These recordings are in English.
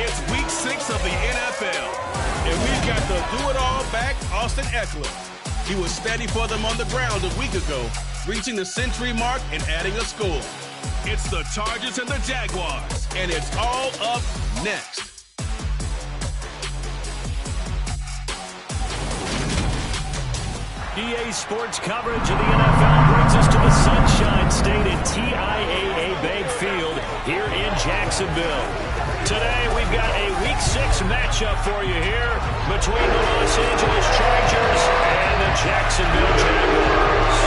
It's week 6 of the NFL, and we've got the do-it-all back, Austin Eckler. He was steady for them on the ground a week ago, reaching the century mark and adding a score. It's the Chargers and the Jaguars, and it's all up next. EA Sports coverage of the NFL brings us to the Sunshine State at TIAA Bank Field here in Jacksonville. Today we've got a Week 6 matchup for you here between the Los Angeles Chargers and the Jacksonville Jaguars.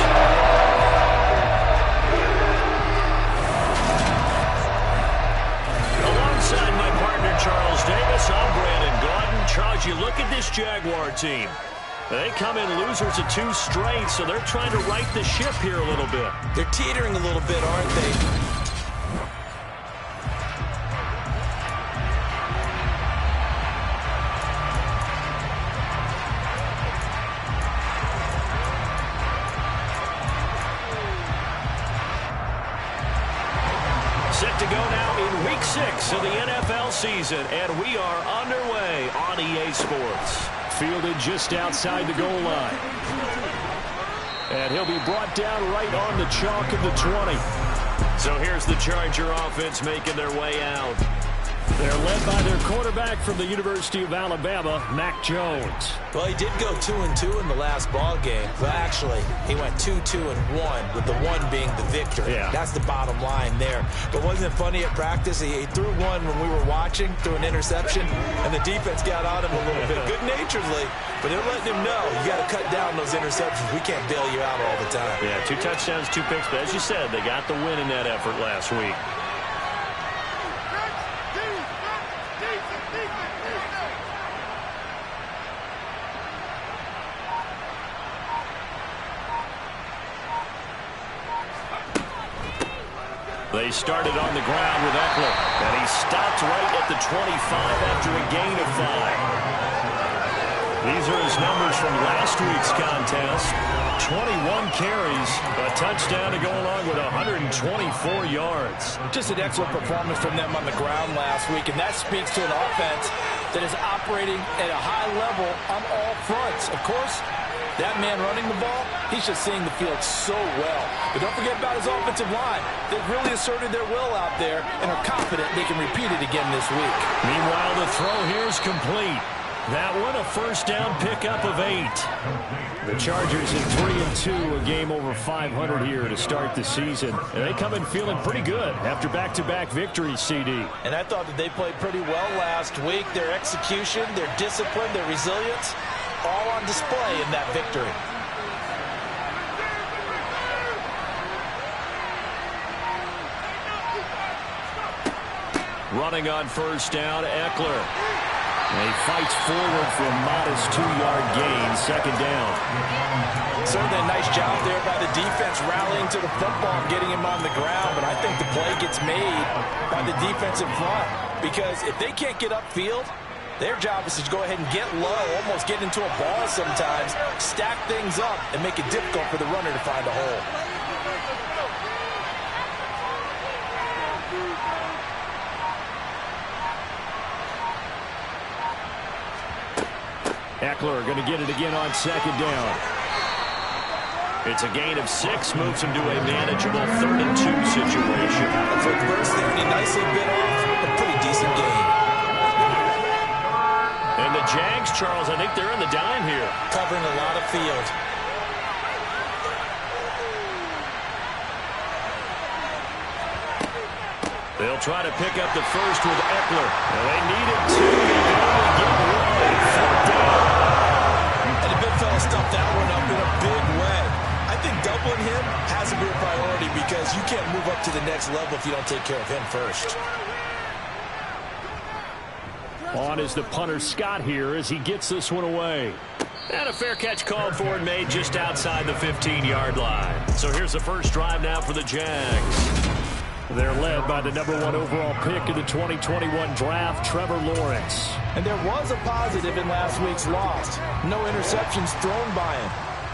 Alongside my partner Charles Davis, I'm Brandon Gaudin. Charles, you look at this Jaguar team. They come in losers of 2 straight, so they're trying to right the ship here a little bit. They're teetering a little bit, aren't they? Set to go now in Week 6 of the NFL season, and we are underway on EA Sports. Fielded just outside the goal line. And he'll be brought down right on the chalk of the 20. So here's the Charger offense making their way out. They're led by their quarterback from the University of Alabama, Mac Jones. Well, he did go 2-2 in the last ball game. Well, actually, he went 2-2-1, with the 1 being the victory. Yeah. That's the bottom line there. But wasn't it funny at practice? He threw one when we were watching, threw an interception, and the defense got on him a little bit, good-naturedly. But they're letting him know, you got to cut down those interceptions. We can't bail you out all the time. Yeah, 2 touchdowns, 2 picks. But as you said, they got the win in that effort last week. They started on the ground with Eckler, and he stopped right at the 25 after a gain of 5. These are his numbers from last week's contest. 21 carries, a touchdown to go along with 124 yards. Just an excellent performance from them on the ground last week, and that speaks to an offense that is operating at a high level on all fronts. Of course, that man running the ball, he's just seeing the field so well. But don't forget about his offensive line. They've really asserted their will out there and are confident they can repeat it again this week. Meanwhile, the throw here is complete. That one a first down pickup of 8. The Chargers at 3-2, a game over 500 here to start the season. And they come in feeling pretty good after back-to-back victories, CD. And I thought that they played pretty well last week. Their execution, their discipline, their resilience, all on display in that victory. Running on first down, Eckler. And he fights forward for a modest 2-yard gain, second down. Certainly a nice job there by the defense rallying to the football and getting him on the ground, but I think the play gets made by the defensive front, because if they can't get upfield, their job is to go ahead and get low, almost get into a ball sometimes, stack things up, and make it difficult for the runner to find a hole. Eckler going to get it again on second down. It's a gain of 6, moves him to a manageable 3rd and 2 situation. So first there, he nicely bit off a pretty decent gain. And the Jags, Charles, I think they're in the dime here. Covering a lot of field. They'll try to pick up the first with Eckler. Well, they needed 2. They can only get 1. 4th down. And the big fella stuffed that one up in a big way. I think doubling him has to be a priority, because you can't move up to the next level if you don't take care of him first. On is the punter Scott here as he gets this one away. And a fair catch called for and made just outside the 15-yard line. So here's the first drive now for the Jags. They're led by the number 1 overall pick in the 2021 draft, Trevor Lawrence. And there was a positive in last week's loss. No interceptions thrown by him.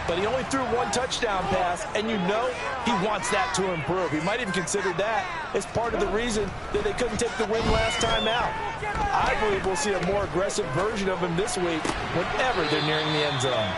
but he only threw one touchdown pass, and you know he wants that to improve. He might even consider that as part of the reason that they couldn't take the win last time out. I believe we'll see a more aggressive version of him this week whenever they're nearing the end zone.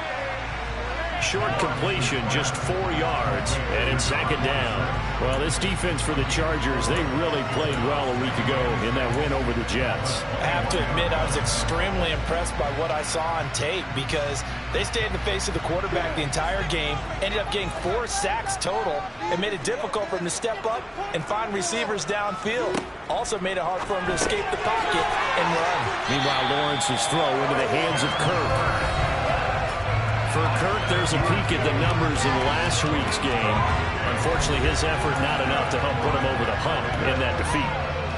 Short completion, just 4 yards, and it's second down. Well, this defense for the Chargers, they really played well a week ago in that win over the Jets. I have to admit, I was extremely impressed by what I saw on tape because they stayed in the face of the quarterback the entire game, ended up getting 4 sacks total, and made it difficult for him to step up and find receivers downfield. Also made it hard for him to escape the pocket and run. Meanwhile, Lawrence's throw into the hands of Kirk. For Kirk, there's a peek at the numbers in last week's game. Unfortunately, his effort not enough to help put him over the hump in that defeat.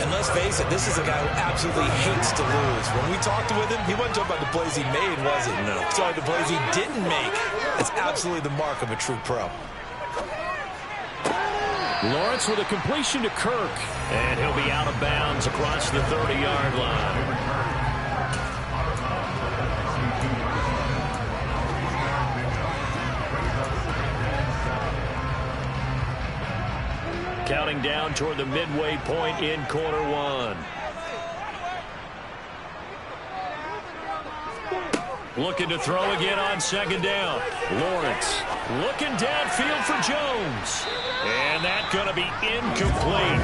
And let's face it, this is a guy who absolutely hates to lose. When we talked with him, he wasn't talking about the plays he made, was he? No. Sorry, the plays he didn't make. That's absolutely the mark of a true pro. Lawrence with a completion to Kirk, and he'll be out of bounds across the 30-yard line. Counting down toward the midway point in quarter one. Looking to throw again on second down. Lawrence looking downfield for Jones. And that's going to be incomplete.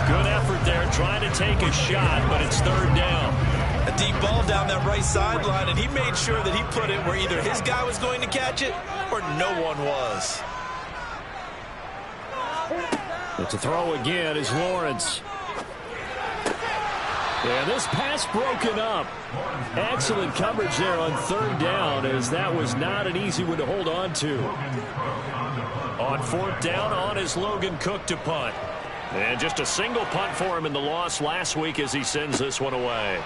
Good effort there trying to take a shot, but it's third down. A deep ball down that right sideline, and he made sure that he put it where either his guy was going to catch it or no one was. But to throw again is Lawrence. And this pass broken up. Excellent coverage there on third down, as that was not an easy one to hold on to. On fourth down, on is Logan Cook to punt. And just a single punt for him in the loss last week as he sends this one away.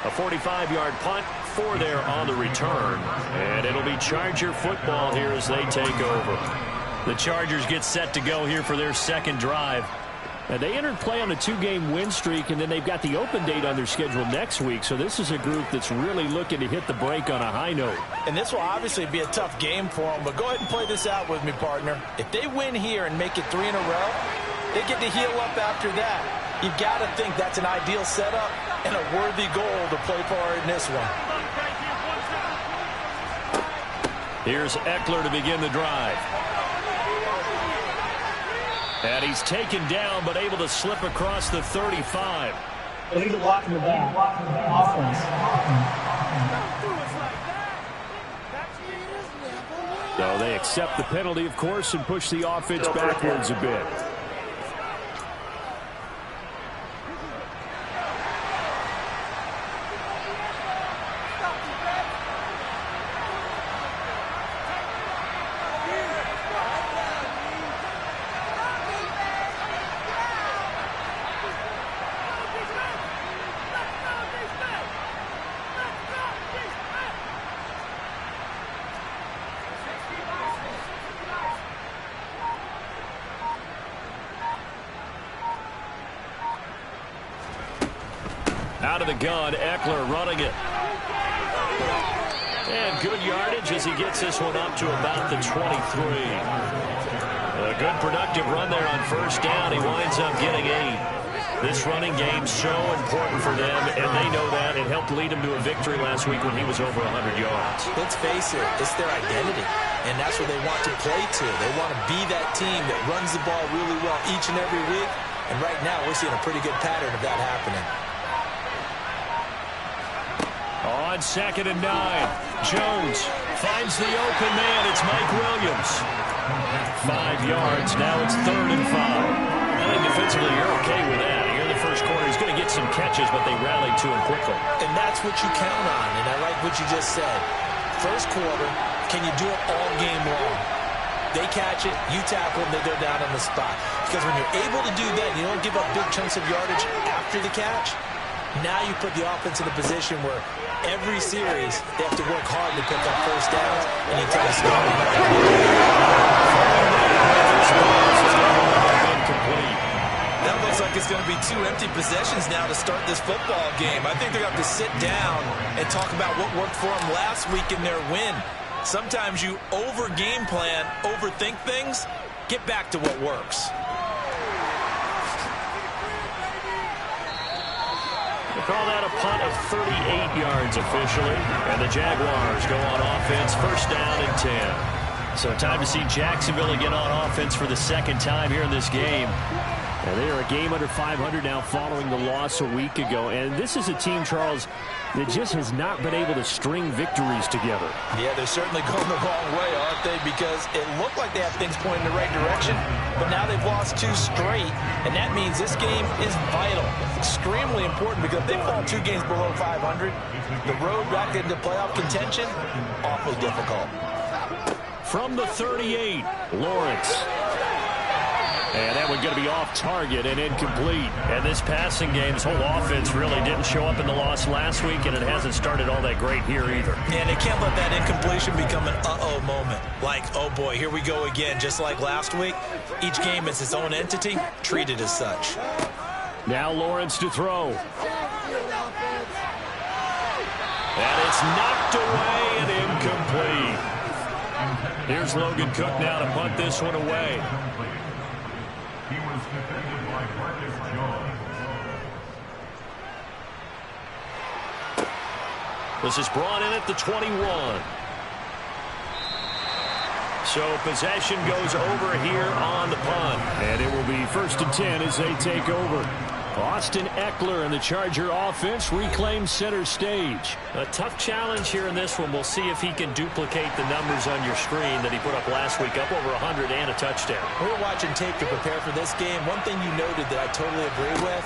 A 45-yard punt, 4 there on the return. And it'll be Charger football here as they take over. The Chargers get set to go here for their second drive. And they entered play on a 2-game win streak, and then they've got the open date on their schedule next week. So this is a group that's really looking to hit the break on a high note. And this will obviously be a tough game for them, but go ahead and play this out with me, partner. If they win here and make it 3 in a row, they get to heal up after that. You've got to think that's an ideal setup and a worthy goal to play for in this one. Here's Eckler to begin the drive. And he's taken down, but able to slip across the 35. He's blocking the back. Offense. So they accept the penalty, of course, and push the offense backwards a bit. Out of the gun, Eckler running it. And good yardage as he gets this one up to about the 23. A good productive run there on first down. He winds up getting 8. This running game's so important for them, and they know that. It helped lead him to a victory last week when he was over 100 yards. Let's face it, it's their identity, and that's what they want to play to. They want to be that team that runs the ball really well each and every week, and right now we're seeing a pretty good pattern of that happening. On 2nd and 9, Jones finds the open man. It's Mike Williams. 5 yards. Now it's 3rd and 5. I think defensively you're okay with that. Here in the first quarter, he's going to get some catches, but they rallied to him quickly. And that's what you count on, and I like what you just said. First quarter, can you do it all game long? They catch it, you tackle them, they go down on the spot. Because when you're able to do that, you don't give up big chunks of yardage after the catch, now you put the offense in a position where every series they have to work hard to pick up first downs, and you take a start. That looks like it's going to be 2 empty possessions now to start this football game. I think they're going to have to sit down and talk about what worked for them last week in their win. Sometimes you over-game plan, overthink things. Get back to what works. They call that a punt of 38 yards officially. And the Jaguars go on offense, first down and 10. So time to see Jacksonville again on offense for the second time here in this game. And they are a game under 500 now following the loss a week ago. And this is a team, Charles, that just has not been able to string victories together. Yeah, they're certainly going the wrong way, aren't they? Because it looked like they have things pointing in the right direction, but now they've lost 2 straight, and that means this game is vital. Extremely important, because if they fall 2 games below 500, the road back into playoff contention, awfully difficult. From the 38, Lawrence. And that one's going to be off target and incomplete. And this passing game, this whole offense really didn't show up in the loss last week, and it hasn't started all that great here either. And they can't let that incompletion become an uh-oh moment. Like, oh boy, here we go again, just like last week. Each game is its own entity, treated as such. Now Lawrence to throw. And it's knocked away and incomplete. Here's Logan Cook now to punt this one away. This is brought in at the 21. So possession goes over here on the punt. And it will be first and 10 as they take over. Austin Eckler and the Charger offense reclaims center stage. A tough challenge here in this one. We'll see if he can duplicate the numbers on your screen that he put up last week, up over 100 and a touchdown. We were watching tape to prepare for this game. One thing you noted that I totally agree with,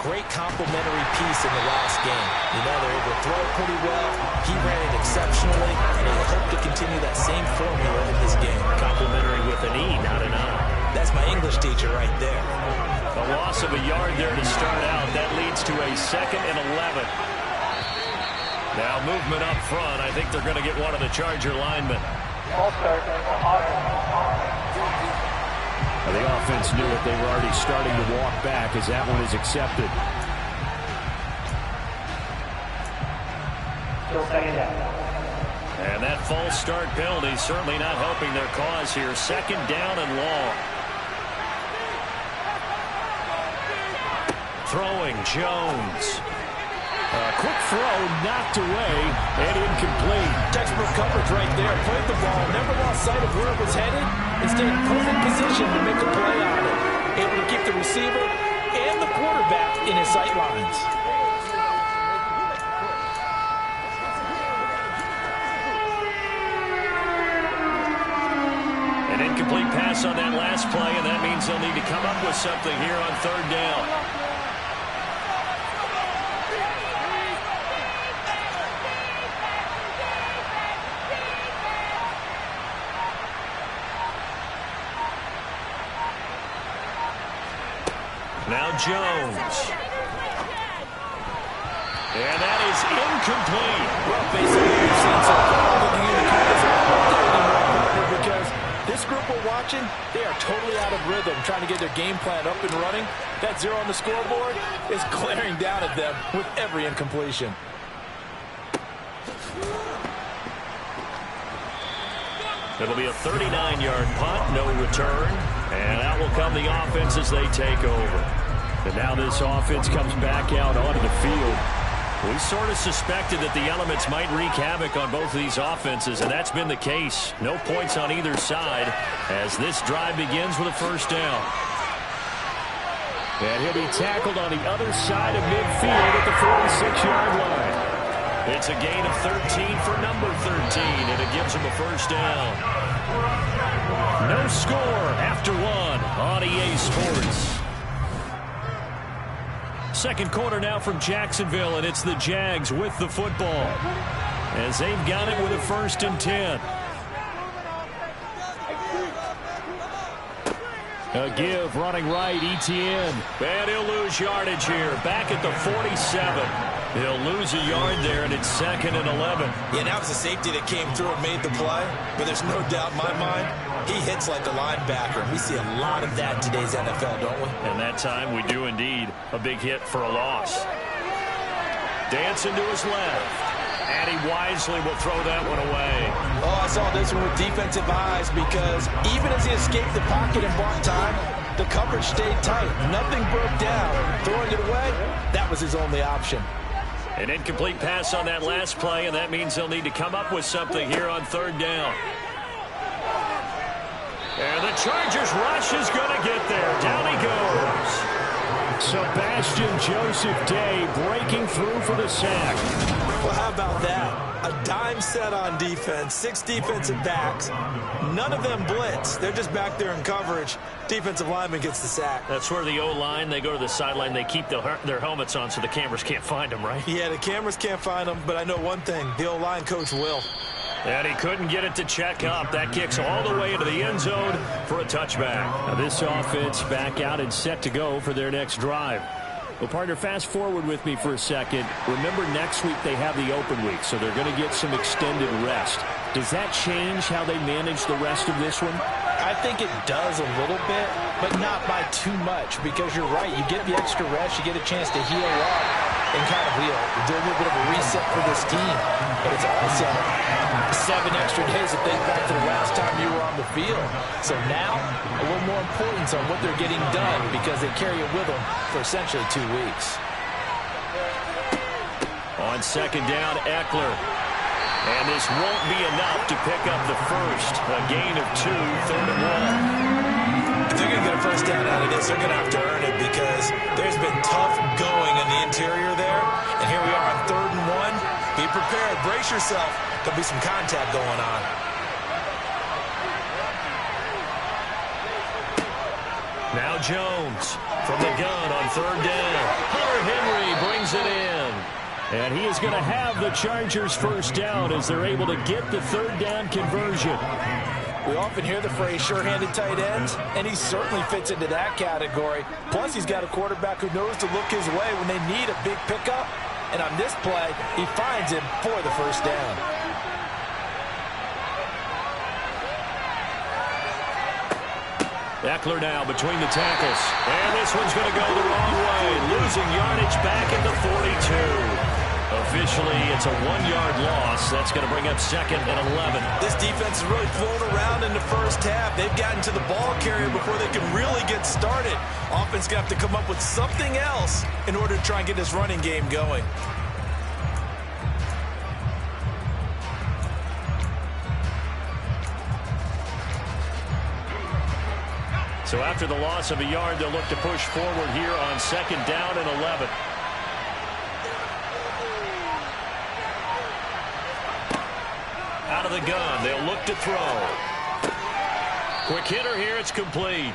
great complementary piece in the last game. You know, they're able to throw it pretty well. He ran it exceptionally, and he hoped to continue that same formula in this game. Complimentary with an E, not an I. That's my English teacher right there. A loss of a yard there to start out. That leads to a 2nd and 11. Now movement up front. I think they're going to get one of the Charger linemen. The offense knew it. They were already starting to walk back as that one is accepted. And that false start penalty certainly not helping their cause here. 2nd down and long. Throwing, Jones. Quick throw, knocked away, and incomplete. Textbook coverage right there. Played the ball, never lost sight of where it was headed. Stayed in perfect position to make a play on it. Able to keep the receiver and the quarterback in his sight lines. An incomplete pass on that last play, and that means they'll need to come up with something here on 3rd down. Now Jones. And that is incomplete. Well, basically, we've seen so far, looking in the cameras anymore, because this group we're watching, they are totally out of rhythm, trying to get their game plan up and running. That 0 on the scoreboard is glaring down at them with every incompletion. It'll be a 39-yard punt, no return. And out will come the offense as they take over. And now this offense comes back out onto the field. We sort of suspected that the elements might wreak havoc on both of these offenses, and that's been the case. No points on either side as this drive begins with a first down. And he'll be tackled on the other side of midfield at the 46-yard line. It's a gain of 13 for number 13, and it gives him a first down. No score after 1 on EA Sports. Second quarter now from Jacksonville, and it's the Jags with the football as they've got it with a 1st and 10. A give, running right, Etienne. And he'll lose yardage here, back at the 47. He'll lose a yard there, and it's 2nd and 11. Yeah, that was a safety that came through and made the play, but there's no doubt in my mind, he hits like a linebacker. We see a lot of that in today's NFL, don't we? And that time we do indeed. A big hit for a loss. Dancing to his left. And he wisely will throw that one away. Oh, I saw this one with defensive eyes because even as he escaped the pocket and bought time, the coverage stayed tight. Nothing broke down. Throwing it away, that was his only option. An incomplete pass on that last play, and that means they'll need to come up with something here on third down. And the Chargers rush is going to get there. Down he goes. Sebastian Joseph Day breaking through for the sack. Well, how about that? A dime set on defense, 6 defensive backs. None of them blitz. They're just back there in coverage. Defensive lineman gets the sack. That's where the O-line, they go to the sideline, they keep their helmets on so the cameras can't find them, right? Yeah, the cameras can't find them, but I know one thing. The O-line coach will. And he couldn't get it to check up. That kicks all the way into the end zone for a touchback. Now this offense back out and set to go for their next drive. Well, partner, fast forward with me for a second. Remember, next week they have the open week, so they're going to get some extended rest. Does that change how they manage the rest of this one? I think it does a little bit, but not by too much, because you're right. You get the extra rest, you get a chance to heal up and kind of do a little bit of a reset for this team. But it's also 7 extra days to think back to the last time you were on the field. So now, a little more importance on what they're getting done because they carry it with them for essentially 2 weeks. On second down, Eckler. And this won't be enough to pick up the first. A gain of 2, 3rd and 1. If they're going to get a first down out of this, they're going to have to earn it because there's been tough going in the interior there. And here we are on 3rd and 1. Be prepared. Brace yourself. There'll be some contact going on. Now Jones from the gun on 3rd down. Hunter Henry brings it in. And he is going to have the Chargers first down as they're able to get the 3rd down conversion. We often hear the phrase sure-handed tight ends, and he certainly fits into that category. Plus, he's got a quarterback who knows to look his way when they need a big pickup. And on this play, he finds him for the first down. Eckler now between the tackles. And this one's going to go the wrong way. Losing yardage back at the 42. Officially, it's a 1-yard loss. That's going to bring up 2nd and 11. This defense is really flown around in the first half. They've gotten to the ball carrier before they can really get started. Offense going to have to come up with something else in order to try and get this running game going. So after the loss of a yard, they'll look to push forward here on 2nd down and 11. Out of the gun, they'll look to throw. Quick hitter here, it's complete.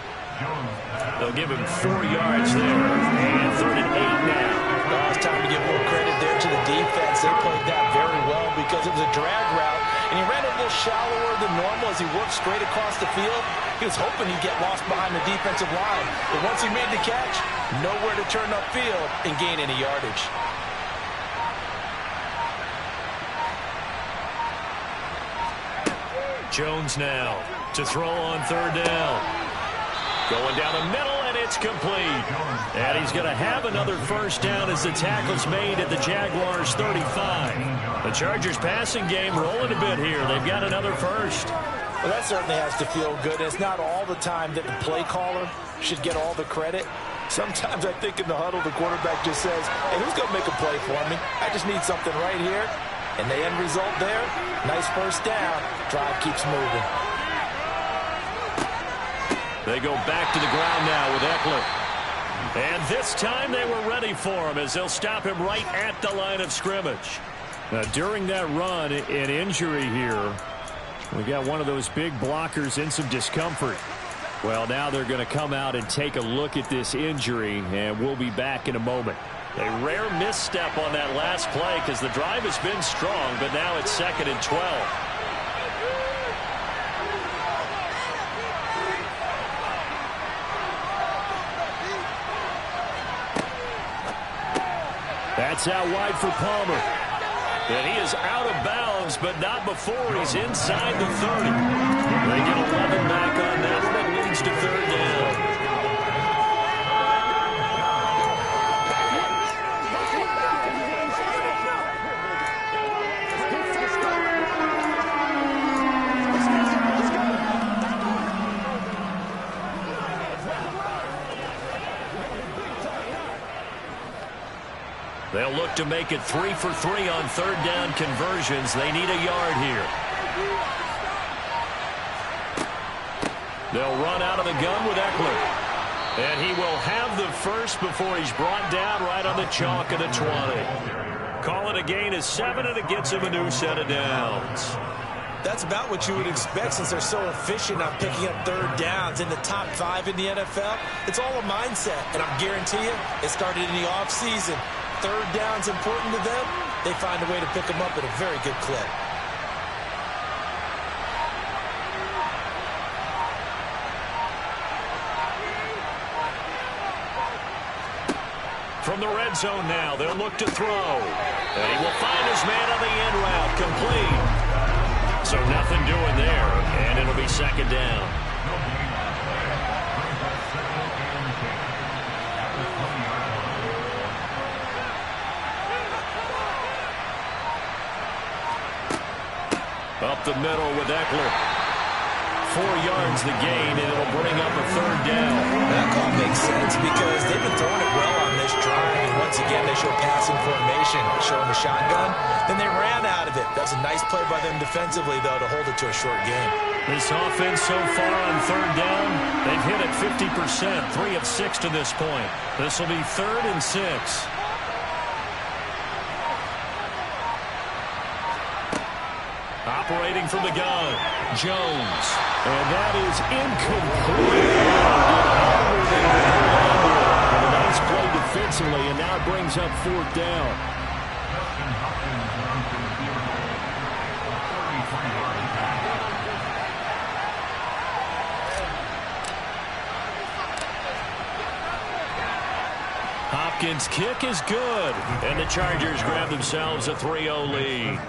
They'll give him 4 yards there. And 3rd and 8 now. Well, it's time to give a little credit there to the defense. They played that very well because it was a drag route, and he ran a little shallower than normal as he worked straight across the field. He was hoping he'd get lost behind the defensive line, but once he made the catch, nowhere to turn upfield and gain any yardage. Jones now to throw on 3rd down. Going down the middle, and it's complete. And he's going to have another first down as the tackle's made at the Jaguars 35. The Chargers passing game rolling a bit here. They've got another first. Well, that certainly has to feel good. It's not all the time that the play caller should get all the credit. Sometimes I think in the huddle, the quarterback just says, hey, who's going to make a play for me? I just need something right here. And the end result there, nice first down. Drive keeps moving. They go back to the ground now with Eckler. And this time they were ready for him as they'll stop him right at the line of scrimmage. Now, during that run, an injury here. We got one of those big blockers in some discomfort. Well, now they're going to come out and take a look at this injury, and we'll be back in a moment. A rare misstep on that last play because the drive has been strong, but now it's 2nd and 12. That's out wide for Palmer. And he is out of bounds, but not before he's inside the 30. They get 11 back on that one. It leads to third down. They'll look to make it 3 for 3 on third down conversions. They need a yard here. They'll run out of the gun with Eckler. And he will have the first before he's brought down right on the chalk of the 20. Call it a gain of 7, and it gets him a new set of downs. That's about what you would expect since they're so efficient on picking up third downs in the top 5 in the NFL. It's all a mindset, and I guarantee you it started in the offseason. Third down's important to them. They find a way to pick them up at a very good clip. From the red zone now, they'll look to throw. And he will find his man on the end route, complete. So nothing doing there, and it'll be second down. Up the middle with Eckler. 4 yards the gain, and it'll bring up a third down. That call makes sense because they've been throwing it well on this drive. And once again, they show passing formation, showing the shotgun. Then they ran out of it. That's a nice play by them defensively, though, to hold it to a short game. This offense so far on third down, they've hit it 50%, 3 of 6 to this point. This will be 3rd and 6. Operating from the gun, Jones. And that is incomplete. A nice play defensively, and now it brings up 4th down. Hopkins' kick is good, and the Chargers grab themselves a 3-0 lead.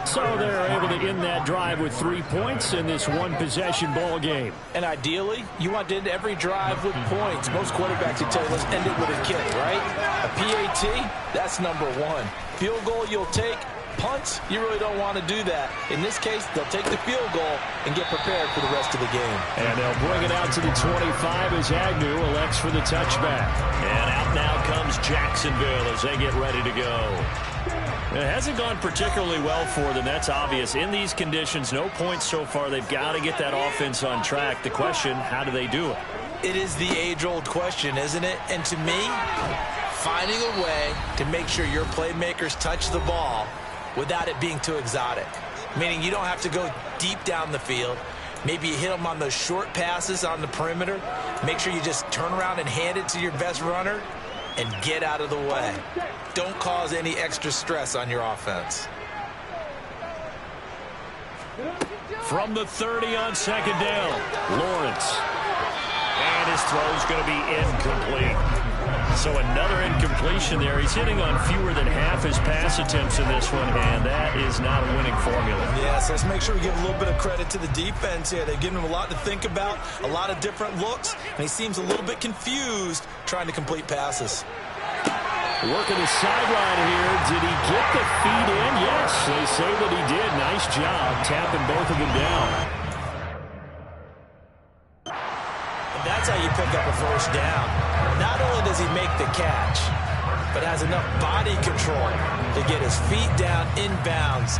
So they're able to end that drive with 3 points in this one-possession ball game. And ideally, you want to end every drive with points. Most quarterbacks would tell you, let's end it with a kick, right? A PAT, that's number 1. Field goal you'll take. Punts, you really don't want to do that. In this case, they'll take the field goal and get prepared for the rest of the game. And they'll bring it out to the 25 as Agnew elects for the touchback. And out now comes Jacksonville as they get ready to go. It hasn't gone particularly well for them. That's obvious. In these conditions, no points so far. They've got to get that offense on track. The question, how do they do it? It is the age-old question, isn't it? And to me, finding a way to make sure your playmakers touch the ball without it being too exotic. Meaning you don't have to go deep down the field. Maybe you hit them on those short passes on the perimeter. Make sure you just turn around and hand it to your best runner and get out of the way. Don't cause any extra stress on your offense. From the 30 on second down, Lawrence. And his throw's going to be incomplete. So another incompletion there. He's hitting on fewer than half his pass attempts in this one, and that is not a winning formula. Yeah, so let's make sure we give a little bit of credit to the defense here. They've given him a lot to think about, a lot of different looks, and he seems a little bit confused trying to complete passes. Working the sideline here. Did he get the feet in? Yes, they say that he did. Nice job tapping both of them down. And that's how you pick up a first down. Not only does he make the catch, but has enough body control to get his feet down inbounds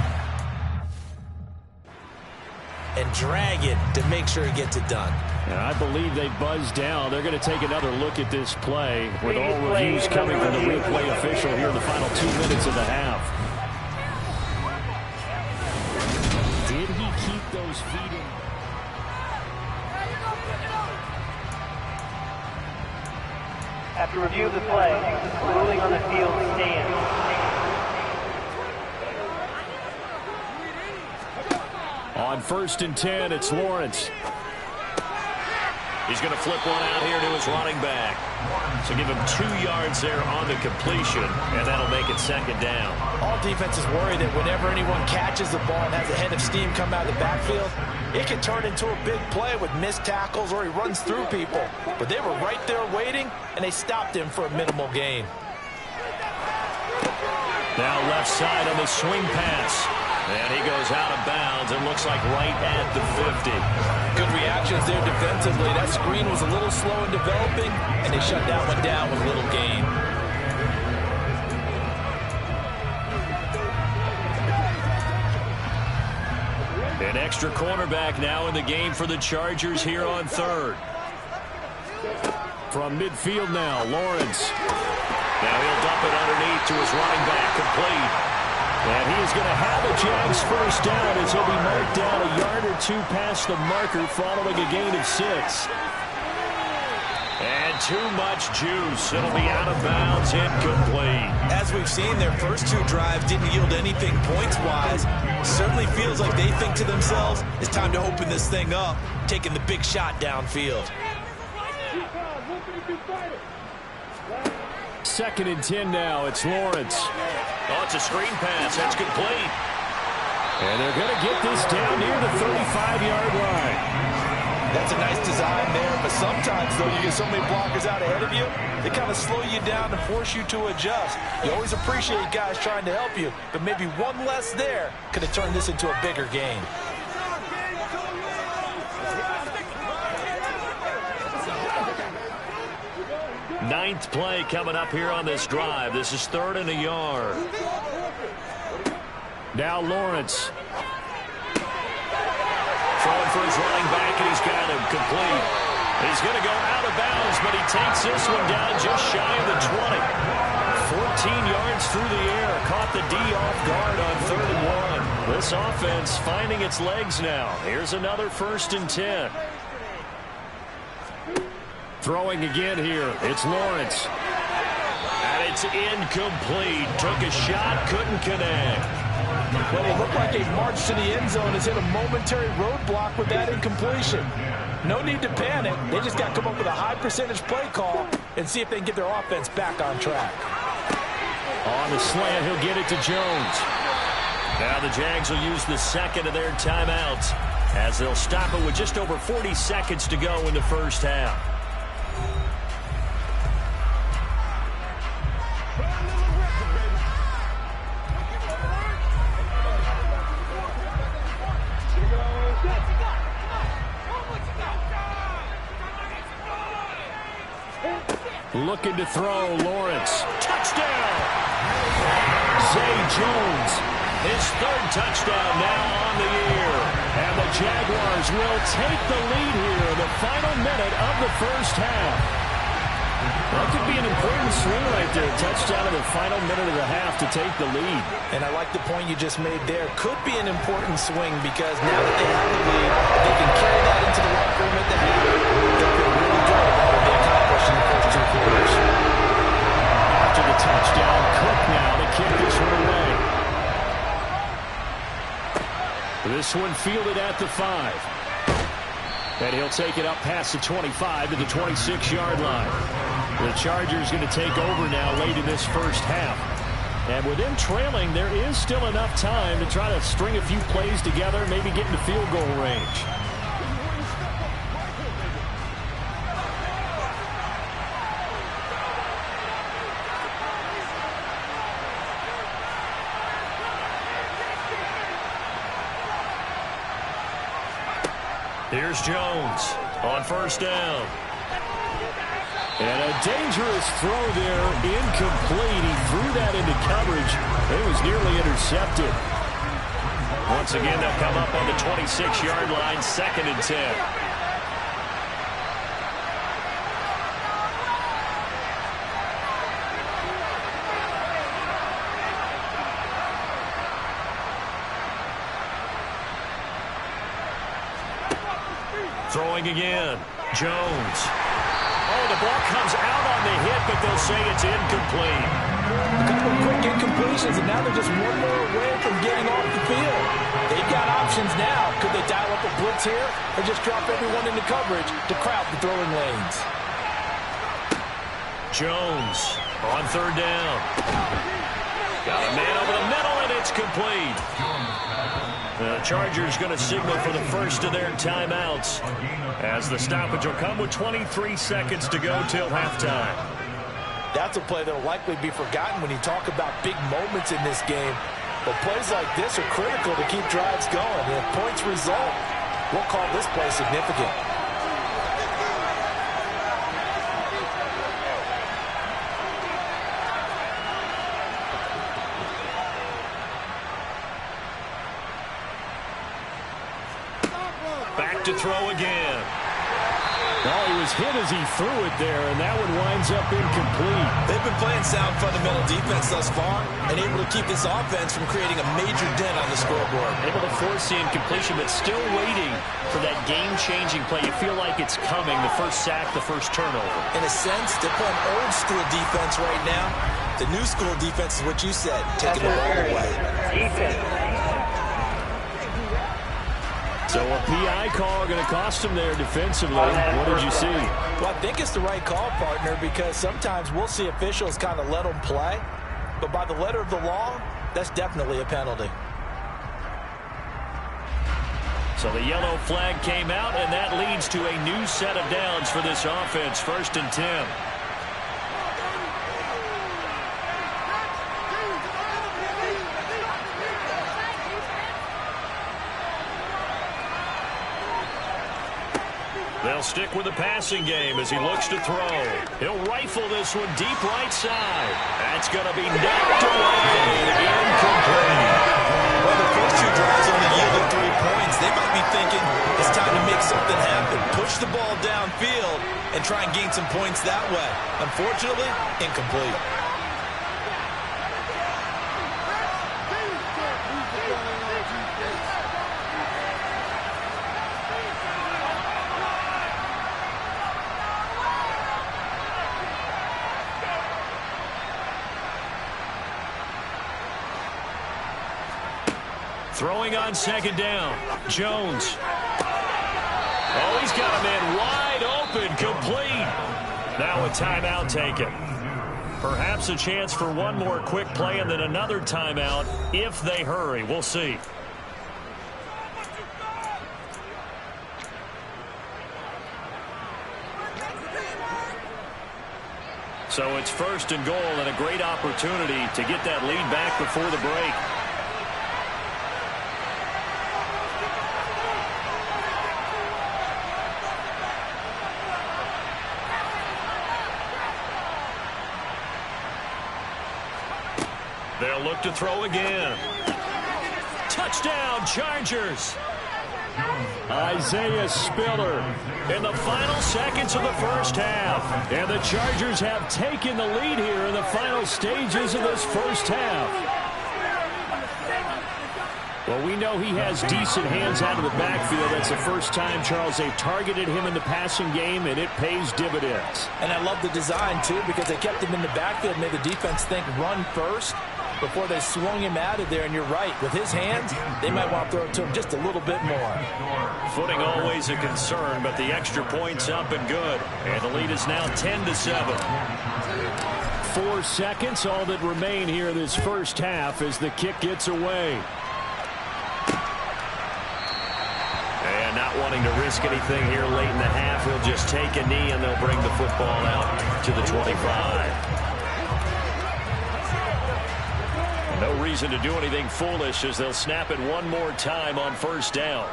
and drag it to make sure he gets it done. And I believe they buzzed down. They're going to take another look at this play with all reviews coming from the replay official here in the final 2 minutes of the half. Did he keep those feet in? After review of the play, ruling on the field stands. On 1st and 10, it's Lawrence. He's going to flip one out here to his running back. So give him 2 yards there on the completion, and that'll make it second down. All defenses worry that whenever anyone catches the ball and has a head of steam come out of the backfield, it can turn into a big play with missed tackles or he runs through people. But they were right there waiting, and they stopped him for a minimal gain. Now left side on the swing pass. And he goes out of bounds. It looks like right at the 50. Good reactions there defensively. That screen was a little slow in developing, and they shut that one down with a little gain. An extra cornerback now in the game for the Chargers here on third. From midfield now, Lawrence. Now he'll dump it underneath to his running back, complete. And he is going to have a Jags first down as he'll be marked down a yard or 2 past the marker following a gain of 6. And too much juice. It'll be out of bounds, incomplete. As we've seen, their first 2 drives didn't yield anything points-wise. Certainly feels like they think to themselves, it's time to open this thing up, taking the big shot downfield. 2nd and 10 now. It's Lawrence. Oh, it's a screen pass. That's complete. And they're going to get this down near the 35-yard line. That's a nice design there, but sometimes, though, you get so many blockers out ahead of you, they kind of slow you down and force you to adjust. You always appreciate guys trying to help you, but maybe one less there could have turned this into a bigger gain. Ninth play coming up here on this drive. This is 3rd and a yard. Now Lawrence. Throwing for his running back, and he's got him complete. He's going to go out of bounds, but he takes this one down just shy of the 20. 14 yards through the air. Caught the D off guard on 3rd and 1. This offense finding its legs now. Here's another 1st and 10. Throwing again here. It's Lawrence. And it's incomplete. Took a shot, couldn't connect. Well, it looked like a march to the end zone has hit a momentary roadblock with that incompletion. No need to panic. They just got to come up with a high percentage play call and see if they can get their offense back on track. On the slant, he'll get it to Jones. Now the Jags will use the 2nd of their timeouts as they'll stop it with just over 40 seconds to go in the first half. Looking to throw, Lawrence. Touchdown! Zay Jones, his 3rd touchdown now on the year. And the Jaguars will take the lead here in the final minute of the first half. That could be an important swing right there. Touchdown in the final minute of the half to take the lead. And I like the point you just made there. Could be an important swing because now that they have the lead, they can carry that into the locker room at the half. They'll feel really good about what they accomplished in the first 2 quarters. After the touchdown, Cook now to kick this one away. This one fielded at the 5. And he'll take it up past the 25 to the 26-yard line. The Chargers going to take over now late in this first half. And with them trailing, there is still enough time to try to string a few plays together, maybe get into field goal range. Here's Jones on 1st down. And a dangerous throw there, incomplete. He threw that into coverage. It was nearly intercepted. Once again, they'll come up on the 26-yard line, 2nd and 10. Throwing again, Jones. Oh, the ball comes out on the hit, but they'll say it's incomplete. A couple of quick incompletions, and now they're just one more away from getting off the field. They've got options now. Could they dial up a blitz here or just drop everyone into coverage to crowd the throwing lanes? Jones on third down. Got a man over the middle, and it's complete. The Chargers going to signal for the first of their timeouts as the stoppage will come with 23 seconds to go till halftime. That's a play that will likely be forgotten when you talk about big moments in this game. But plays like this are critical to keep drives going. And if points result, we'll call this play significant. Back to throw again. Oh, he was hit as he threw it there, and that one winds up incomplete. They've been playing sound fundamental defense thus far and able to keep this offense from creating a major dent on the scoreboard. Able to force the incompletion, but still waiting for that game-changing play. You feel like it's coming, the first sack, the first turnover. In a sense, they're playing old-school defense right now. The new-school defense is what you said, taking the ball away. Defense. So a PI call going to cost him there defensively. What did you see? Well, I think it's the right call, partner, because sometimes we'll see officials kind of let them play. But by the letter of the law, that's definitely a penalty. So the yellow flag came out, and that leads to a new set of downs for this offense. 1st and 10. They'll stick with the passing game as he looks to throw. He'll rifle this one deep right side. That's going to be knocked away. Incomplete. Well, the first two drives only yielded 3 points. They might be thinking it's time to make something happen. Push the ball downfield and try and gain some points that way. Unfortunately, incomplete. Throwing on 2nd down. Jones. Oh, he's got a man wide open, complete. Now a timeout taken. Perhaps a chance for one more quick play and then another timeout if they hurry. We'll see. So it's 1st and goal and a great opportunity to get that lead back before the break. They'll look to throw again. Touchdown, Chargers. Isaiah Spiller in the final seconds of the first half. And the Chargers have taken the lead here in the final stages of this first half. Well, we know he has decent hands out of the backfield. That's the first time, Charles, they've targeted him in the passing game, and it pays dividends. And I love the design, too, because they kept him in the backfield, made the defense think run first before they swung him out of there. And you're right, with his hands, they might want to throw it to him just a little bit more. Footing always a concern, but the extra point's up and good. And the lead is now 10-7. 4 seconds, all that remain here in this first half as the kick gets away. And not wanting to risk anything here late in the half, he'll just take a knee and they'll bring the football out to the 25. No reason to do anything foolish as they'll snap it one more time on 1st down.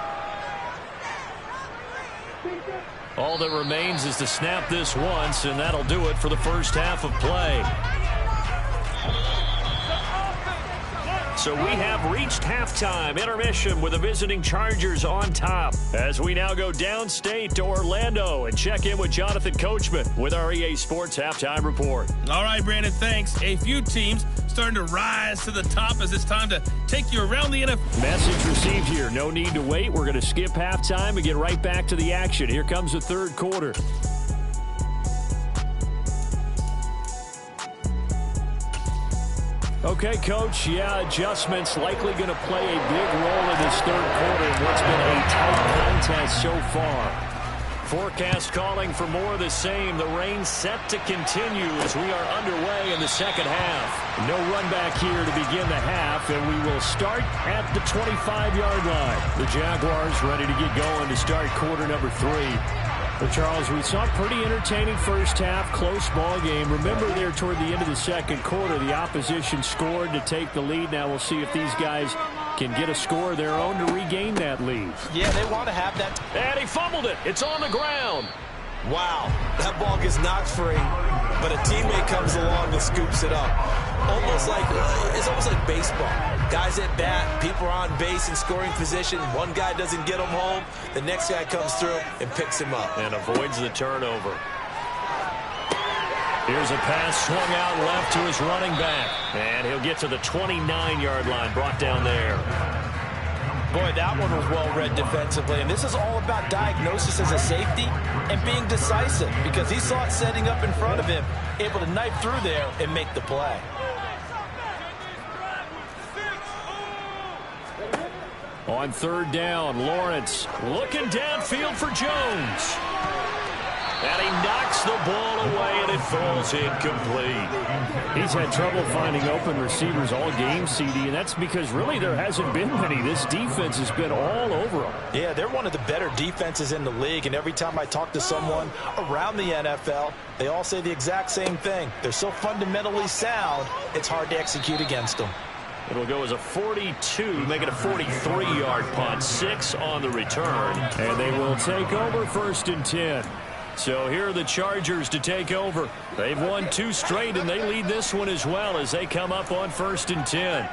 All that remains is to snap this once, and that'll do it for the first half of play. So we have reached halftime intermission with the visiting Chargers on top as we now go downstate to Orlando and check in with Jonathan Coachman with our EA Sports Halftime Report. All right, Brandon, thanks. A few teams starting to rise to the top as it's time to take you around the NFL. Message received here. No need to wait. We're going to skip halftime and get right back to the action. Here comes the third quarter. Okay, Coach, yeah, adjustments likely going to play a big role in this third quarter in what's been a tight contest so far. Forecast calling for more of the same. The rain set to continue as we are underway in the second half. No run back here to begin the half, and we will start at the 25-yard line. The Jaguars ready to get going to start quarter number 3. Well, Charles, we saw a pretty entertaining first half, close ball game. Remember there toward the end of the second quarter, the opposition scored to take the lead. Now we'll see if these guys can get a score of their own to regain that lead. Yeah, they want to have that. And he fumbled it. It's on the ground. Wow, that ball gets knocked free, but a teammate comes along and scoops it up. It's almost like baseball. Guys at bat, people are on base in scoring position. One guy doesn't get him home. The next guy comes through and picks him up. And avoids the turnover. Here's a pass swung out left to his running back. And he'll get to the 29-yard line, brought down there. Boy, that one was well read defensively. And this is all about diagnosis as a safety and being decisive, because he saw it setting up in front of him, able to knife through there and make the play. On third down, Lawrence looking downfield for Jones. And he knocks the ball away, and it falls incomplete. He's had trouble finding open receivers all game, CD, and that's because really there hasn't been many. This defense has been all over them. Yeah, they're one of the better defenses in the league, and every time I talk to someone around the NFL, they all say the exact same thing. They're so fundamentally sound, it's hard to execute against them. It'll go as a 42, make it a 43-yard punt, 6 on the return, and they will take over 1st and 10. So here are the Chargers to take over. They've won 2 straight, and they lead this one as well as they come up on 1st and 10.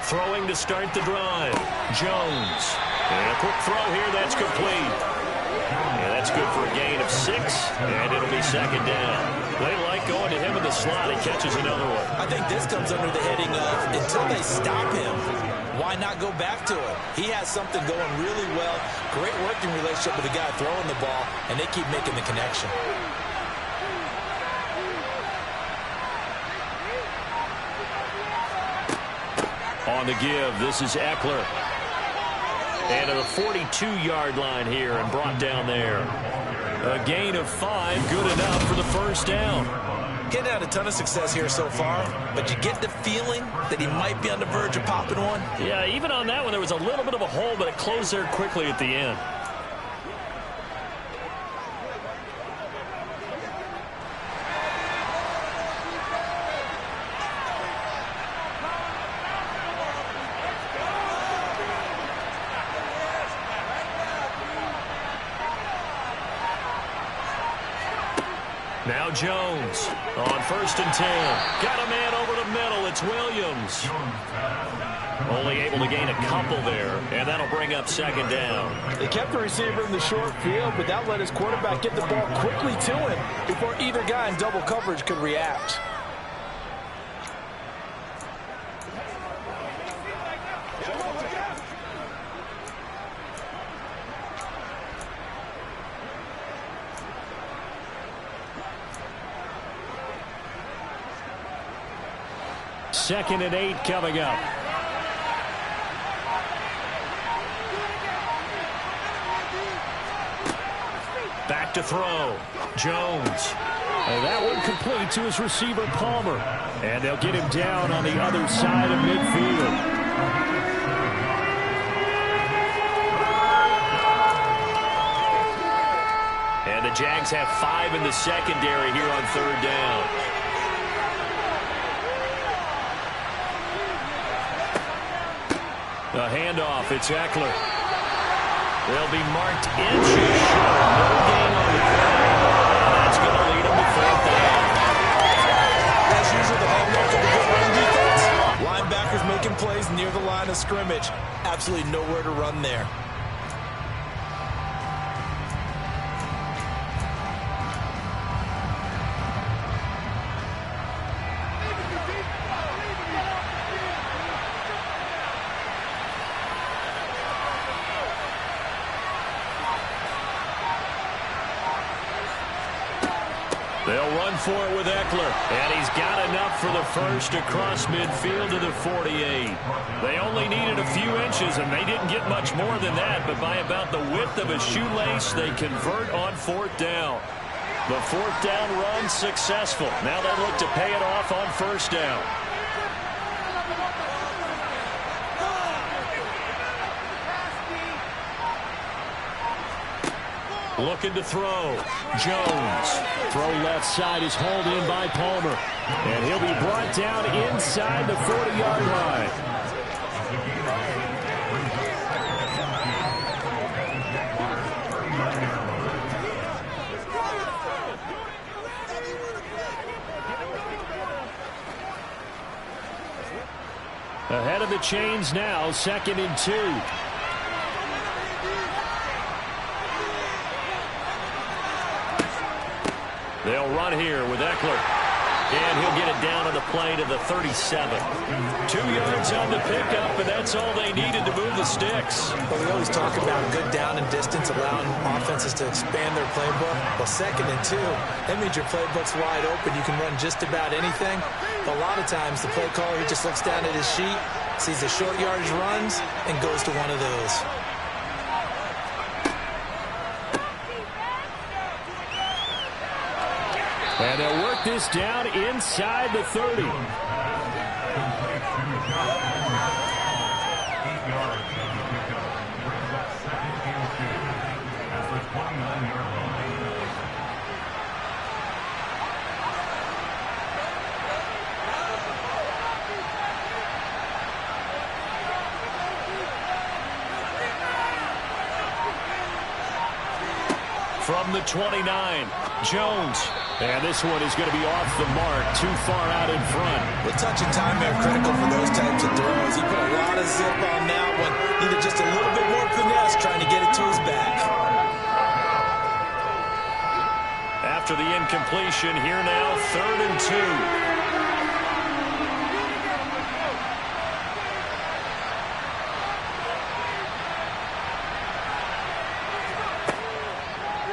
Throwing to start the drive. Jones. And a quick throw here. That's complete. And that's good for a gain of 6. And it'll be 2nd down. They like going to him in the slot. He catches another one. I think this comes under the heading of, until they stop him, why not go back to it? He has something going really well. Great working relationship with the guy throwing the ball, and they keep making the connection. On the give, this is Eckler. And at the 42-yard line here and brought down there. A gain of 5, good enough for the 1st down. Getting out a ton of success here so far, but you get the feeling that he might be on the verge of popping one. Yeah, even on that one, there was a little bit of a hole, but it closed there quickly at the end. Now Jones on 1st and 10. Got a man over the middle. It's Williams. Only able to gain a couple there, and that'll bring up 2nd down. They kept the receiver in the short field, but that let his quarterback get the ball quickly to him before either guy in double coverage could react. Second and 8 coming up. Back to throw. Jones. And that one complete to his receiver, Palmer. And they'll get him down on the other side of midfield. And the Jags have 5 in the secondary here on 3rd down. A handoff, it's Eckler. They'll be marked inches short. No gain on the play. And that's going to lead them to 4th down. That's usually the hallmark of a good run defense. Linebackers making plays near the line of scrimmage. Absolutely nowhere to run there. They'll run for it with Eckler. And he's got enough for the first across midfield to the 48. They only needed a few inches, and they didn't get much more than that. But by about the width of a shoelace, they convert on 4th down. The 4th down run successful. Now they look to pay it off on 1st down. Looking to throw. Jones. Throw left side is hauled in by Palmer. And he'll be brought down inside the 40-yard line. Ahead of the chains now, 2nd and 2. They'll run here with Eckler. And he'll get it down on the play to the 37. 2 yards on the pickup, and that's all they needed to move the sticks. Well, we always talk about good down and distance, allowing offenses to expand their playbook. Well, 2nd and 2, that means your playbook's wide open. You can run just about anything. But a lot of times, the play caller, he just looks down at his sheet, sees the short yardage runs, and goes to one of those. And they'll work this down inside the 30. From the 29, Jones. And this one is going to be off the mark, too far out in front. The touch and time are critical for those types of throws. He put a lot of zip on that one. Needed just a little bit more finesse trying to get it to his back. After the incompletion, here now, 3rd and 2.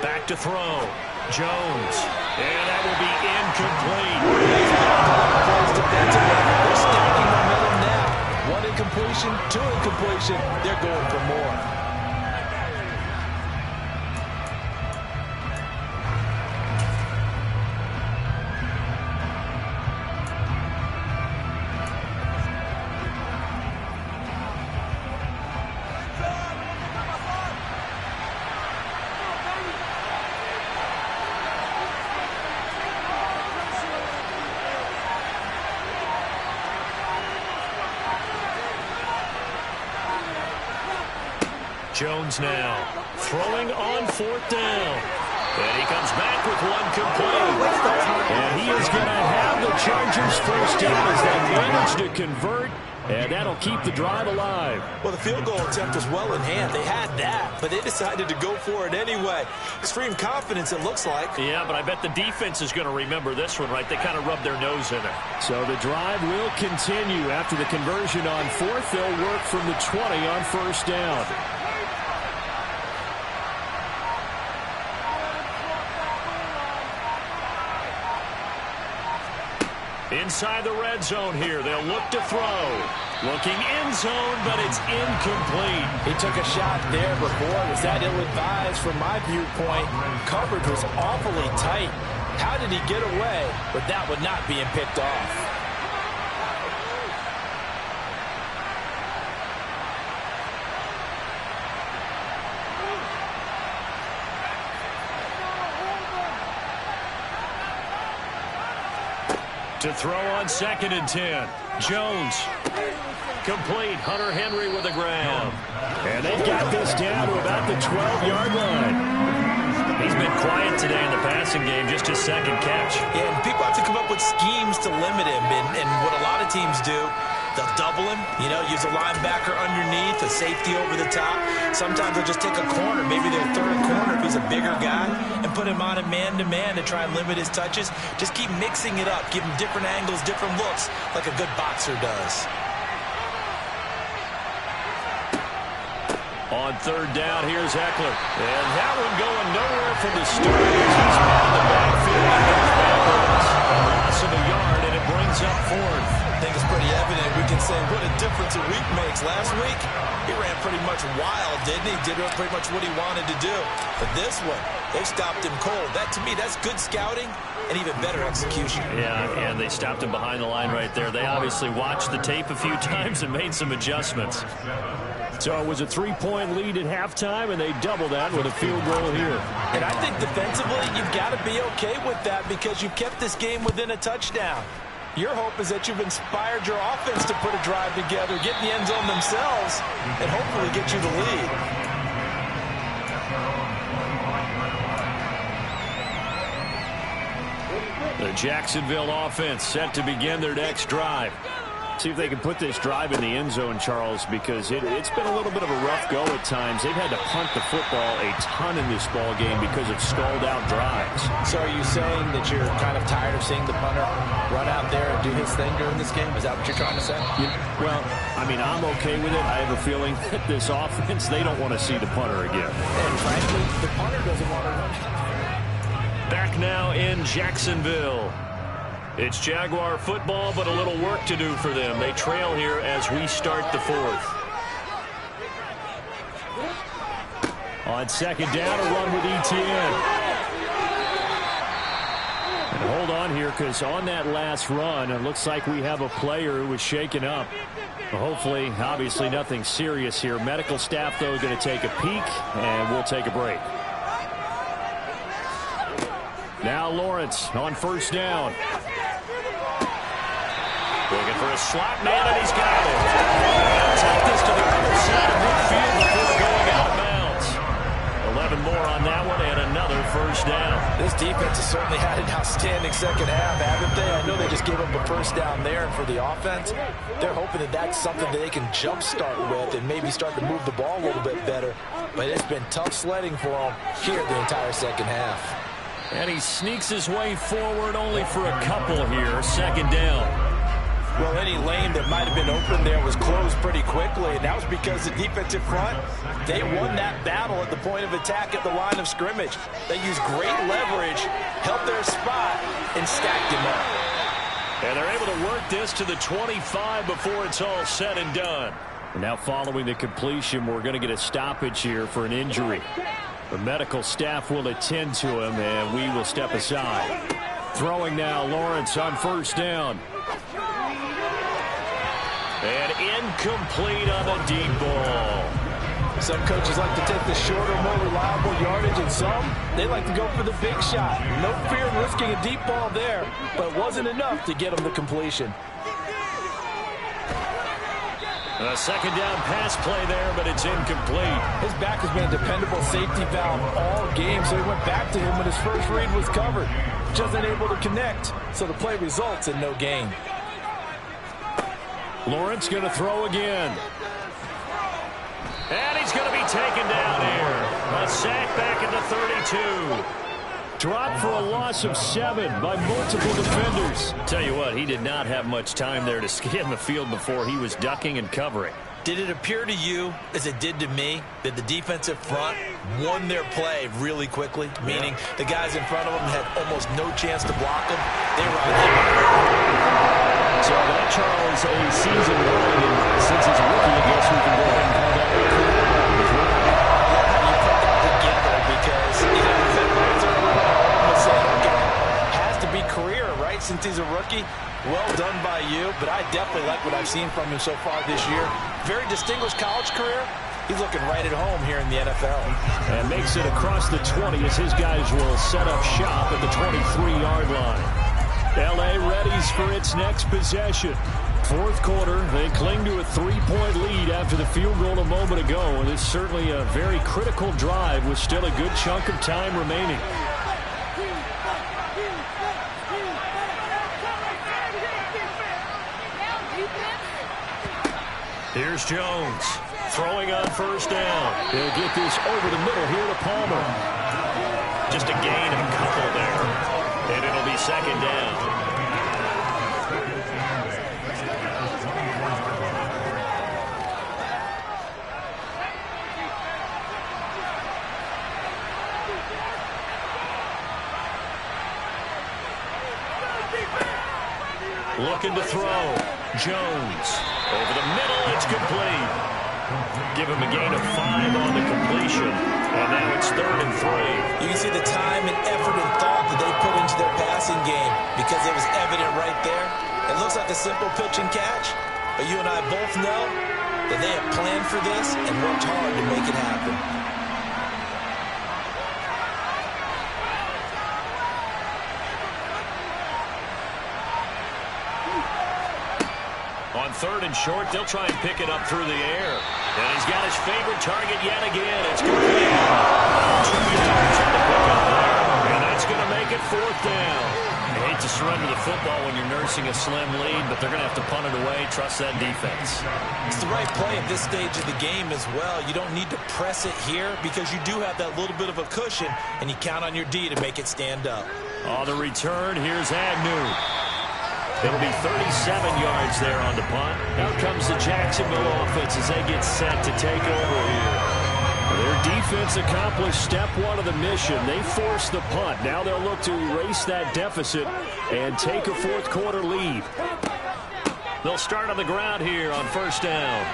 Back to throw. Jones. And that will be incomplete. They're stacking momentum now. 1 incompletion, 2 incompletion. They're going for more. Jones now throwing on 4th down. And he comes back with 1 complete. And he is going to have the Chargers 1st down as they manage to convert. And that'll keep the drive alive. Well, the field goal attempt was well in hand. They had that, but they decided to go for it anyway. Extreme confidence, it looks like. Yeah, but I bet the defense is going to remember this one, right? They kind of rubbed their nose in it. So the drive will continue. After the conversion on 4th, they'll work from the 20 on 1st down. Inside the red zone here. They'll look to throw. Looking end zone, but it's incomplete. He took a shot there before. Was that ill-advised from my viewpoint? Coverage was awfully tight. How did he get away with that one not being picked off? To throw on 2nd and 10. Jones. Complete. Hunter Henry with a grab. And they've got this down to about the 12-yard line. He's been quiet today in the passing game, just his 2nd catch. Yeah, and people have to come up with schemes to limit him. And what a lot of teams do, they'll double him, use a linebacker underneath, a safety over the top. Sometimes they'll just take a corner, maybe their 3rd corner if he's a bigger guy, and put him on a man-to-man to try and limit his touches. Just keep mixing it up, give him different angles, different looks, like a good boxer does. On 3rd down, here's Eckler. And that one going nowhere from the start. He's out of the backfield and goes back mistakes. Last week, he ran pretty much wild, didn't he? Did pretty much what he wanted to do. But this one, they stopped him cold. That, to me, that's good scouting and even better execution. Yeah, and they stopped him behind the line right there. They obviously watched the tape a few times and made some adjustments. So it was a 3-point lead at halftime, and they doubled that with a field goal here. And I think defensively, you've got to be okay with that because you kept this game within a touchdown. Your hope is that you've inspired your offense to put a drive together, get in the end zone themselves, and hopefully get you the lead. The Jacksonville offense set to begin their next drive. See if they can put this drive in the end zone, Charles, because it's been a little bit of a rough go at times. They've had to punt the football a ton in this ball game because of stalled-out drives. So are you saying that you're kind of tired of seeing the punter run out there and do his thing during this game? Is that what you're trying to say? Well, I mean, I'm okay with it. I have a feeling that this offense, they don't want to see the punter again. And frankly, the punter doesn't want to run. Back now in Jacksonville. It's Jaguar football, but a little work to do for them. They trail here as we start the fourth. On second down, a run with Etienne. And hold on here, because on that last run, it looks like we have a player who was shaken up. Hopefully, obviously nothing serious here. Medical staff, though, going to take a peek, and we'll take a break. Now Lawrence on first down. Looking for a slot man, and he's got it. Take this to the other side of midfield before going out of bounds. 11 more on that one, and another first down. This defense has certainly had an outstanding second half, haven't they? I know they just gave up a first down there, and for the offense, they're hoping that that's something that they can jumpstart with and maybe start to move the ball a little bit better. But it's been tough sledding for them here the entire second half. And he sneaks his way forward only for a couple here. Second down. Well, any lane that might have been open there was closed pretty quickly, and that was because the defensive front, they won that battle at the point of attack at the line of scrimmage. They used great leverage, held their spot, and stacked him up. And they're able to work this to the 25 before it's all said and done. Now following the completion, we're going to get a stoppage here for an injury. The medical staff will attend to him, and we will step aside. Throwing now, Lawrence on first down. And incomplete on the deep ball. Some coaches like to take the shorter, more reliable yardage, and some, they like to go for the big shot. No fear in risking a deep ball there, but it wasn't enough to get them the completion. A second down pass play there, but it's incomplete. His back has been a dependable safety valve all game, so he went back to him when his first read was covered. Just unable to connect, so the play results in no gain. Lawrence going to throw again. And he's going to be taken down here. A sack back at the 32. Dropped for a loss of 7 by multiple defenders. Tell you what, he did not have much time there to scan the field before he was ducking and covering. Did it appear to you, as it did to me, that the defensive front won their play really quickly? Meaning the guys in front of them had almost no chance to block them. They were on him. So that, Charles, a season wide, and since he's a rookie, I guess we can go ahead and call that a career wide as well. I love how you put that together because has to be career, right? Since he's a rookie. Well done by you, but I definitely like what I've seen from him so far this year. Very distinguished college career. He's looking right at home here in the NFL. And makes it across the 20 as his guys will set up shop at the 23-yard line. L.A. readies for its next possession. Fourth quarter, they cling to a 3-point lead after the field goal a moment ago. And it's certainly a very critical drive with still a good chunk of time remaining. Here's Jones throwing on first down. He'll get this over the middle here to Palmer. Just a gain of a couple there. And it'll be second down. Looking to throw. Jones. Over the middle, it's complete. Give him a gain of 5 on the completion. And now it's 3rd and 3. You can see the time and effort and thought that they put into their passing game because it was evident right there. It looks like a simple pitch and catch, but you and I both know that they have planned for this and worked hard to make it happen. On 3rd and short, they'll try and pick it up through the air. And he's got his favorite target yet again. It's complete. 2 yards on the pickup there. And that's going to make it 4th down. I hate to surrender the football when you're nursing a slim lead, but they're going to have to punt it away. Trust that defense. It's the right play at this stage of the game as well. You don't need to press it here because you do have that little bit of a cushion, and you count on your D to make it stand up. On the return, here's Agnew. It'll be 37 yards there on the punt. Out comes the Jacksonville offense as they get set to take over here. Their defense accomplished step 1 of the mission. They forced the punt. Now they'll look to erase that deficit and take a 4th quarter lead. They'll start on the ground here on 1st down.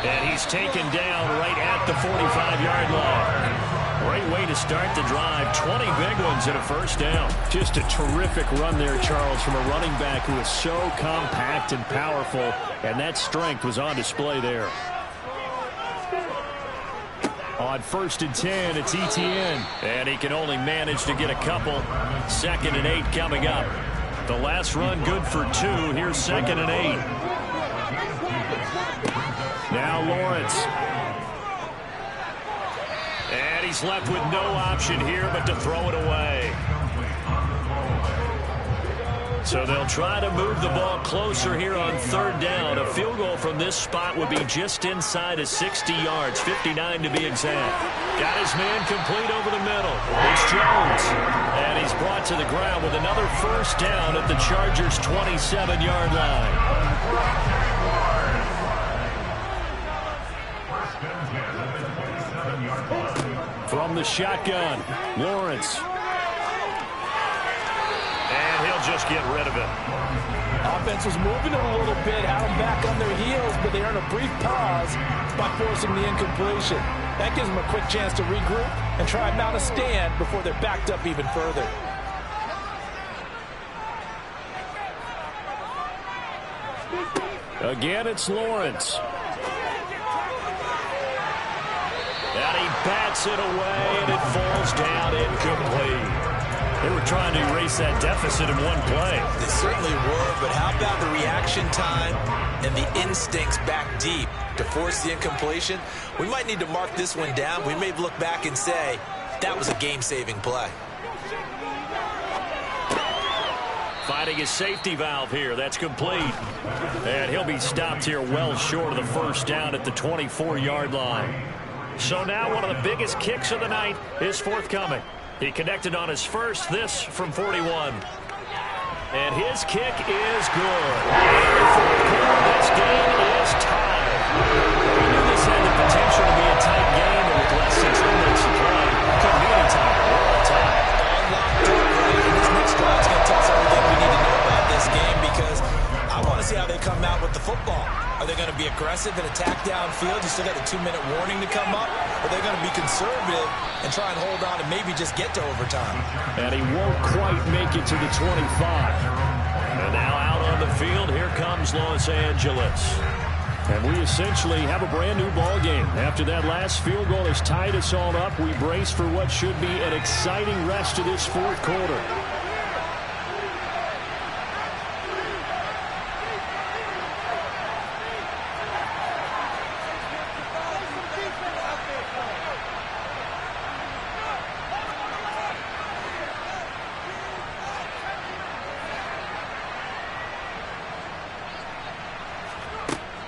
And he's taken down right at the 45-yard line. Great way to start the drive. 20 big ones and a 1st down. Just a terrific run there, Charles, from a running back who is so compact and powerful, and that strength was on display there. On 1st and 10, it's Etienne. And he can only manage to get a couple. 2nd and 8 coming up. The last run good for 2. Here's 2nd and 8. Now Lawrence. And he's left with no option here but to throw it away. So they'll try to move the ball closer here on 3rd down. A field goal from this spot would be just inside of 60 yards, 59 to be exact. Got his man complete over the middle. It's Jones. And he's brought to the ground with another 1st down at the Chargers' 27-yard line. From the shotgun, Lawrence. And he'll just get rid of it. Offense was moving it a little bit, had them back on their heels, but they earned a brief pause by forcing the incompletion. That gives them a quick chance to regroup and try and mount a stand before they're backed up even further. Again, it's Lawrence. And he bats it away, and it falls down incomplete. They were trying to erase that deficit in one play. They certainly were, but how about the reaction time and the instincts back deep to force the incompletion? We might need to mark this one down. We may look back and say, that was a game-saving play. Finding his safety valve here. That's complete. And he'll be stopped here well short of the 1st down at the 24-yard line. So now one of the biggest kicks of the night is forthcoming. He connected on his first, this from 41. And his kick is good. This game is tied. We knew this had the potential to be a tight game, and with less than 2 minutes to play, couldn't be any tighter. We're all tied. Locked up, right? And this next drive is going to tell us everything we need to know about this game because I want to see how they come out with the football. Are they going to be aggressive and attack downfield? You still got the 2-minute warning to come up. Or are they going to be conservative and try and hold on and maybe just get to overtime? And he won't quite make it to the 25. And now out on the field, here comes Los Angeles. And we essentially have a brand new ball game. After that last field goal has tied us all up, we brace for what should be an exciting rest of this 4th quarter.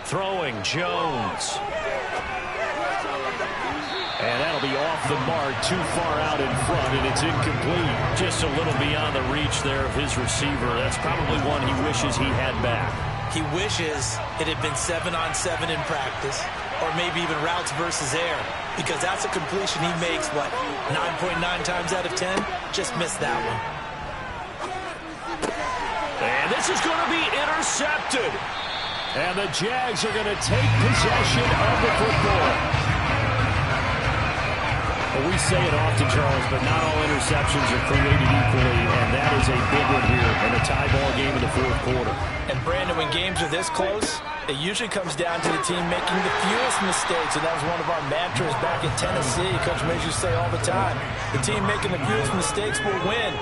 Throwing, Jones. And that'll be off the mark, too far out in front, and it's incomplete. Just a little beyond the reach there of his receiver. That's probably one he wishes he had back. He wishes it had been 7-on-7 in practice, or maybe even routes versus air, because that's a completion he makes, what, 9.9 times out of 10? Just missed that one. And this is going to be intercepted. And the Jags are going to take possession of the football. Well, we say it often, Charles, but not all interceptions are created equally, and that is a big one here in a tie ball game in the fourth quarter. And Brandon, when games are this close, it usually comes down to the team making the fewest mistakes, and that was one of our mantras back in Tennessee. Coach Mays used to say all the time, the team making the fewest mistakes will win.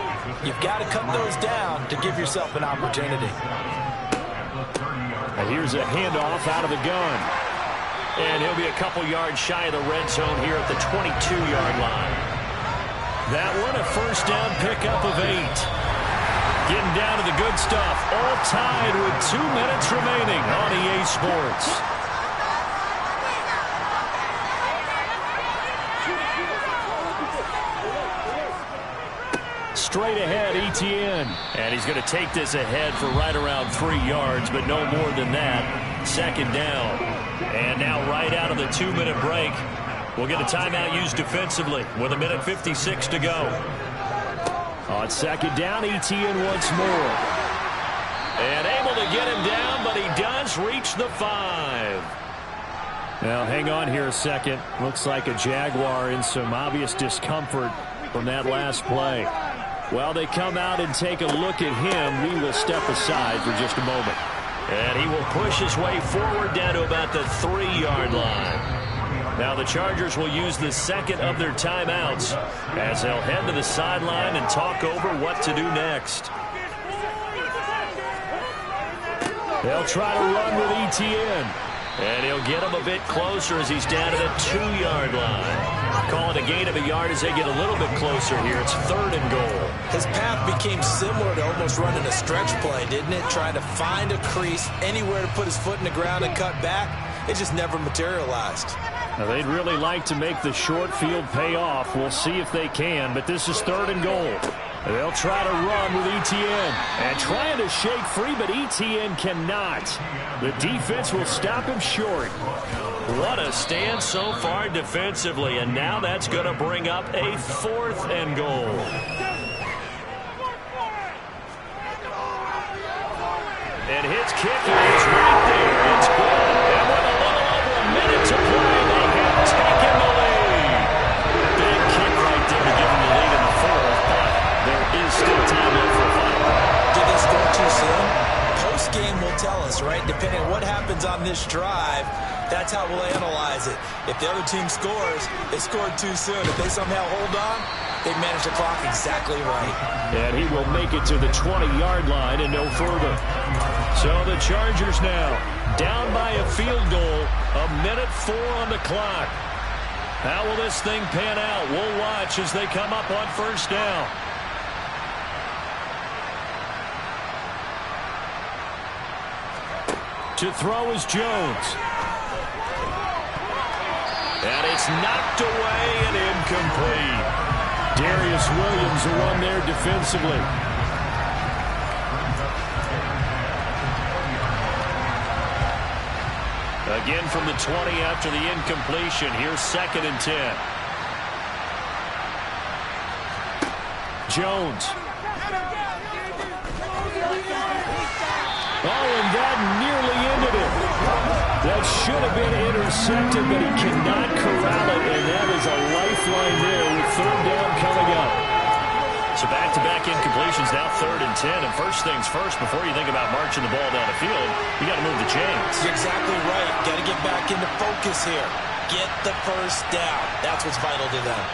You've got to cut those down to give yourself an opportunity. And here's a handoff out of the gun. And he'll be a couple yards shy of the red zone here at the 22-yard line. That one, a first down pickup of 8. Getting down to the good stuff. All tied with 2 minutes remaining on EA Sports. Straight ahead, Etienne. And he's going to take this ahead for right around 3 yards, but no more than that. Second down. And now right out of the 2-minute break, we'll get a timeout used defensively with 1:56 to go. On second down, Etienne once more. And able to get him down, but he does reach the 5. Now, hang on here a second. Looks like a Jaguar in some obvious discomfort from that last play. While they come out and take a look at him, we will step aside for just a moment. And he will push his way forward down to about the 3-yard line. Now the Chargers will use the second of their timeouts as they'll head to the sideline and talk over what to do next. They'll try to run with Etienne. And he'll get him a bit closer as he's down to the 2-yard line. Call it a gain of a yard as they get a little bit closer here. It's 3rd and goal. His path became similar to almost running a stretch play, didn't it? Trying to find a crease, anywhere to put his foot in the ground and cut back. It just never materialized. Now, they'd really like to make the short field pay off. We'll see if they can, but this is 3rd and goal. They'll try to run with Etienne. And trying to shake free, but Etienne cannot. The defense will stop him short. What a stand so far defensively, and now that's going to bring up a 4th and goal. And his kick is right there. It's good. And with a little over a minute to play, they have taken the lead. Big kick right there to give them the lead in the 4th, but there is still time left for a final. Did they score too soon? Post-game will tell us, right? Depending on what happens on this drive, that's how we'll analyze it. If the other team scores, they scored too soon. If they somehow hold on, they've managed the clock exactly right. And he will make it to the 20-yard line and no further. So the Chargers now down by a field goal, 1:04 on the clock. How will this thing pan out? We'll watch as they come up on first down. To throw is Jones. And it's knocked away and incomplete. Darius Williams the one there defensively. Again from the 20 after the incompletion. Here's 2nd and 10. Jones. Oh, and that nearly ended it. That should have been intercepted, but he cannot corral it, and that is a lifeline there with 3rd down coming up. So back-to-back incompletions, now 3rd and 10. And first things first, before you think about marching the ball down the field, you got to move the chains. You're exactly right. Got to get back into focus here. Get the first down. That's what's vital to them.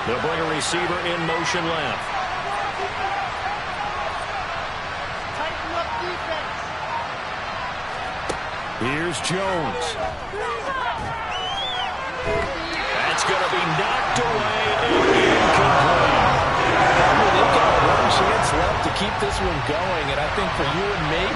They'll bring a receiver in motion left. Tighten up defense. Here's Jones. That's going to be knocked away and incomplete. They've got one chance left to keep this one going, and I think for you and me,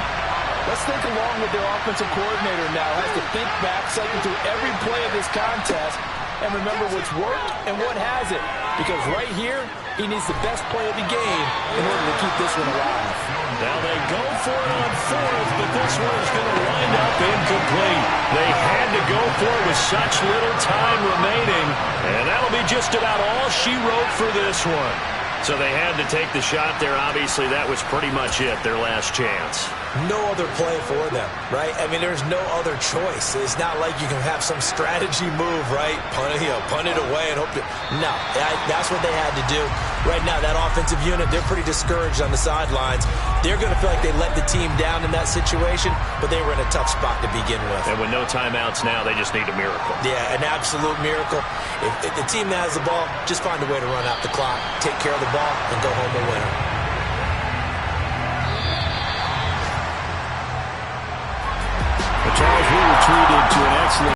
let's think along with their offensive coordinator now. Has to think back, cycle through every play of this contest, and remember what's worked and what hasn't. Because right here, he needs the best play of the game in order to keep this one alive. Now they go for it on 4th, but this one is going to wind up incomplete. They had to go for it with such little time remaining, and that'll be just about all she wrote for this one. So they had to take the shot there. Obviously, that was pretty much it, their last chance. No other play for them, right? I mean, there's no other choice. It's not like you can have some strategy move, right? Punt it away and hope to... No, that's what they had to do. Right now, that offensive unit, they're pretty discouraged on the sidelines. They're going to feel like they let the team down in that situation, but they were in a tough spot to begin with. And with no timeouts now, they just need a miracle. Yeah, an absolute miracle. If the team that has the ball, just find a way to run out the clock, take care of the ball, and go home a winner. Charles, we retreated to an excellent